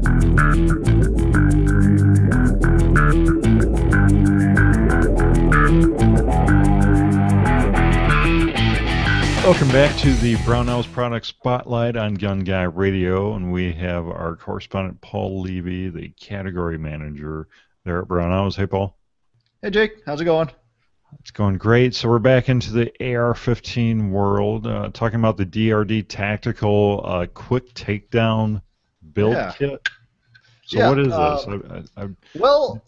Welcome back to the Brownells Product Spotlight on Gun Guy Radio, and we have our correspondent Paul Levy, the category manager there at Brownells. Hey, Paul. Hey, Jake. How's it going? It's going great. So we're back into the AR-15 world, talking about the DRD Tactical Quick Takedown build kit. So what is this? Well,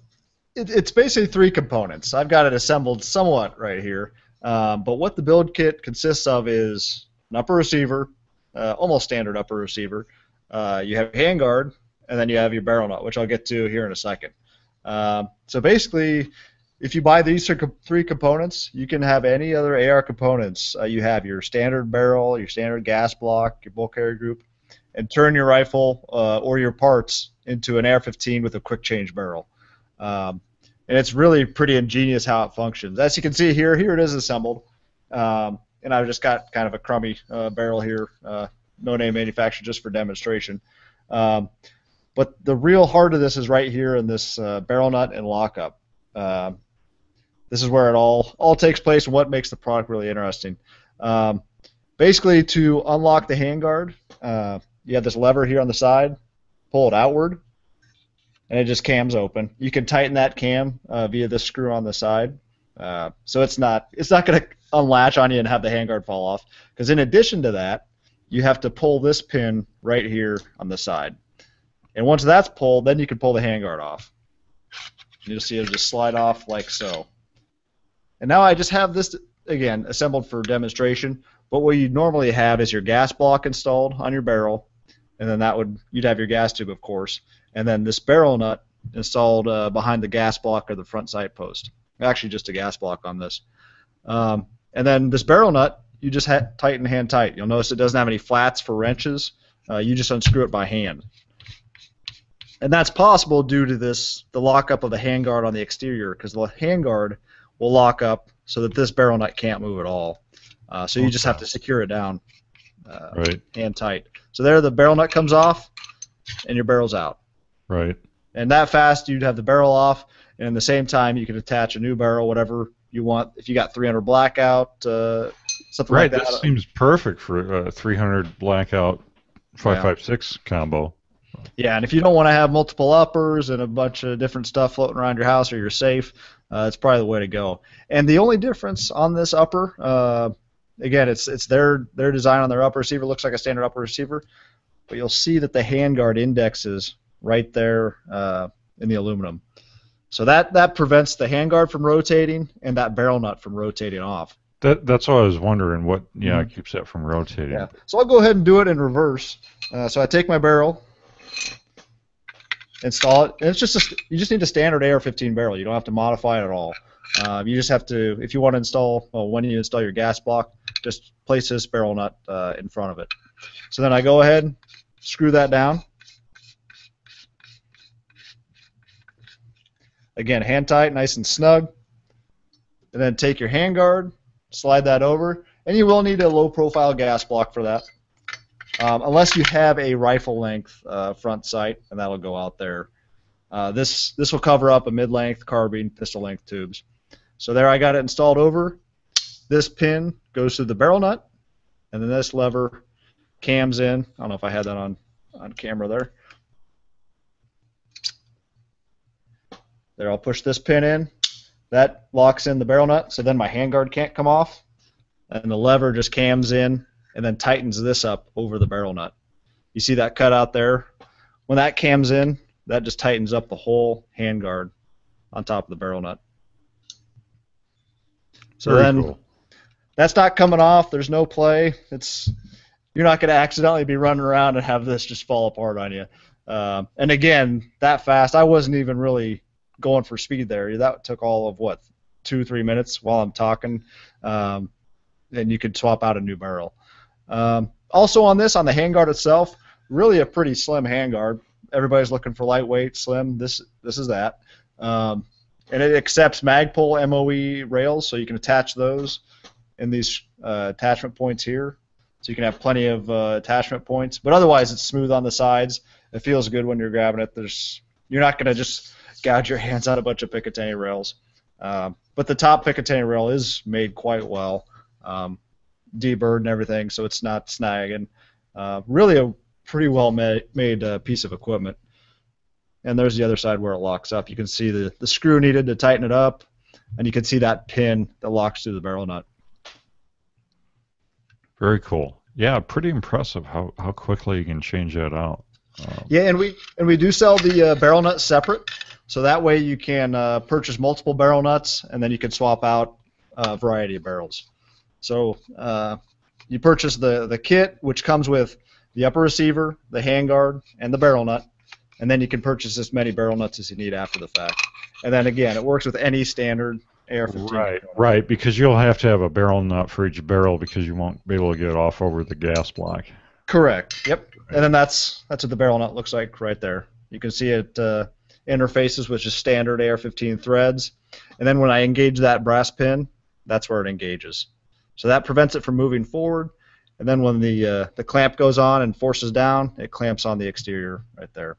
it's basically three components. I've got it assembled somewhat right here. But what the build kit consists of is an upper receiver, almost standard upper receiver. You have a handguard, and then you have your barrel nut, which I'll get to here in a second. So basically, if you buy these three components, you can have any other AR components. You have your standard barrel, your standard gas block, your bulk carry group, and turn your rifle or your parts into an AR-15 with a quick change barrel. And it's really pretty ingenious how it functions. As you can see here it is assembled. And I've just got kind of a crummy barrel here, no name manufacturer, just for demonstration. But the real heart of this is right here in this barrel nut and lockup. This is where it all takes place and what makes the product really interesting. Basically, to unlock the handguard, you have this lever here on the side, pull it outward, and it just cams open. You can tighten that cam via this screw on the side, so it's not going to unlatch on you and have the handguard fall off. Because in addition to that, you have to pull this pin right here on the side, and once that's pulled, then you can pull the handguard off. You'll see it'll just slide off like so. And now I just have this again assembled for demonstration. But what you normally have is your gas block installed on your barrel, and then you'd have your gas tube, of course. And then this barrel nut installed behind the gas block or the front sight post. Actually, just a gas block on this. And then this barrel nut, you just tighten hand tight. You'll notice it doesn't have any flats for wrenches. You just unscrew it by hand. And that's possible due to the lockup of the handguard on the exterior, because the handguard will lock up so that this barrel nut can't move at all. So you just have to secure it down hand tight. So there the barrel nut comes off, and your barrel's out. Right. And that fast, you'd have the barrel off, and at the same time, you could attach a new barrel, whatever you want. If you got 300 blackout, something like that. Right, that seems perfect for a 300 blackout 5.56 combo. Yeah, and if you don't want to have multiple uppers and a bunch of different stuff floating around your house or you're safe, it's probably the way to go. And the only difference on this upper, again, it's their design on their upper receiver. Looks like a standard upper receiver, but you'll see that the handguard indexes right there in the aluminum. So that prevents the handguard from rotating and that barrel nut from rotating off. That's what I was wondering. What keeps that from rotating? Yeah. So I'll go ahead and do it in reverse. So I take my barrel, install it, and it's you just need a standard AR-15 barrel. You don't have to modify it at all. You just have to, if you want to install, when you install your gas block, just place this barrel nut in front of it. So then I go ahead, screw that down. Again, hand tight, nice and snug. And then take your handguard, slide that over, and you will need a low-profile gas block for that. Unless you have a rifle length front sight, and that'll go out there. This will cover up a mid-length carbine pistol length tubes. So there I got it installed over. This pin goes through the barrel nut, and then this lever cams in. I don't know if I had that on camera there. There, I'll push this pin in. That locks in the barrel nut, so then my handguard can't come off. And the lever just cams in and then tightens this up over the barrel nut. You see that cut out there? When that cams in, that just tightens up the whole handguard on top of the barrel nut. So Very then cool. That's not coming off. There's no play. You're not going to accidentally be running around and have this just fall apart on you. And again, that fast, I wasn't even really going for speed there. That took all of, 2-3 minutes while I'm talking. And you could swap out a new barrel. Also on the handguard itself, really a pretty slim handguard. Everybody's looking for lightweight, slim. This is that. And it accepts Magpul MOE rails, so you can attach those in these attachment points here. so you can have plenty of attachment points. But otherwise, it's smooth on the sides. It feels good when you're grabbing it. You're not going to just gouge your hands on a bunch of Picatinny rails. But the top Picatinny rail is made quite well, deburred and everything, so it's not snagging. Really a pretty well made piece of equipment. And there's the other side where it locks up. You can see the screw needed to tighten it up, and you can see that pin that locks through the barrel nut. Very cool. Yeah, pretty impressive how quickly you can change that out. Yeah, and we do sell the barrel nut separate, so that way you can purchase multiple barrel nuts, and then you can swap out a variety of barrels. So you purchase the kit, which comes with the upper receiver, the handguard, and the barrel nut, and then you can purchase as many barrel nuts as you need after the fact. And then again, it works with any standard AR-15. Right, because you'll have to have a barrel nut for each barrel because you won't be able to get it off over the gas block. Correct. Yep. Right. And then that's what the barrel nut looks like right there. You can see it interfaces with just standard AR-15 threads, and then when I engage that brass pin, that's where it engages. So that prevents it from moving forward, and then when the clamp goes on and forces down, it clamps on the exterior right there.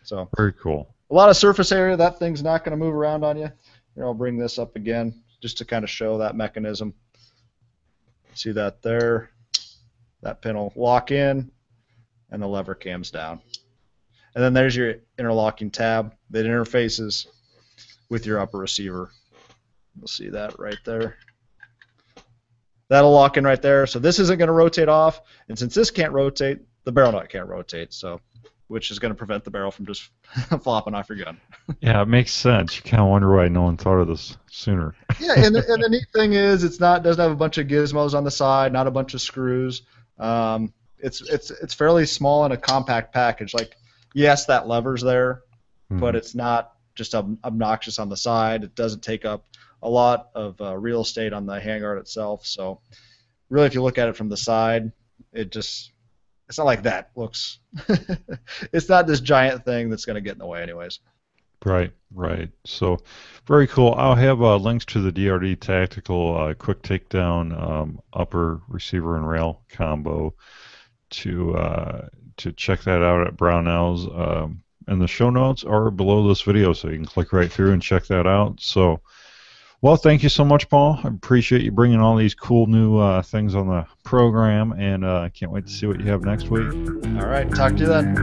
So very cool. A lot of surface area. That thing's not going to move around on you. Here, I'll bring this up again just to kind of show that mechanism. See that there? That pin will lock in, and the lever cams down. And then there's your interlocking tab that interfaces with your upper receiver. You'll see that right there. That'll lock in right there. So this isn't going to rotate off, and since this can't rotate, the barrel nut can't rotate, so which is going to prevent the barrel from just flopping off your gun. Yeah, it makes sense. You kind of wonder why no one thought of this sooner. Yeah, and the neat thing is doesn't have a bunch of gizmos on the side, not a bunch of screws. It's fairly small and a compact package. Like, yes, that lever's there, but it's not just obnoxious on the side. It doesn't take up a lot of real estate on the handguard itself. So really, if you look at it from the side, it's not like that looks. It's not this giant thing that's going to get in the way anyways. Right. So very cool. I'll have links to the DRD Tactical Quick Takedown upper receiver and rail combo to check that out at Brownells. And the show notes are below this video, so you can click right through and check that out. So, well, thank you so much, Paul. I appreciate you bringing all these cool new things on the program, and I can't wait to see what you have next week. All right, talk to you then.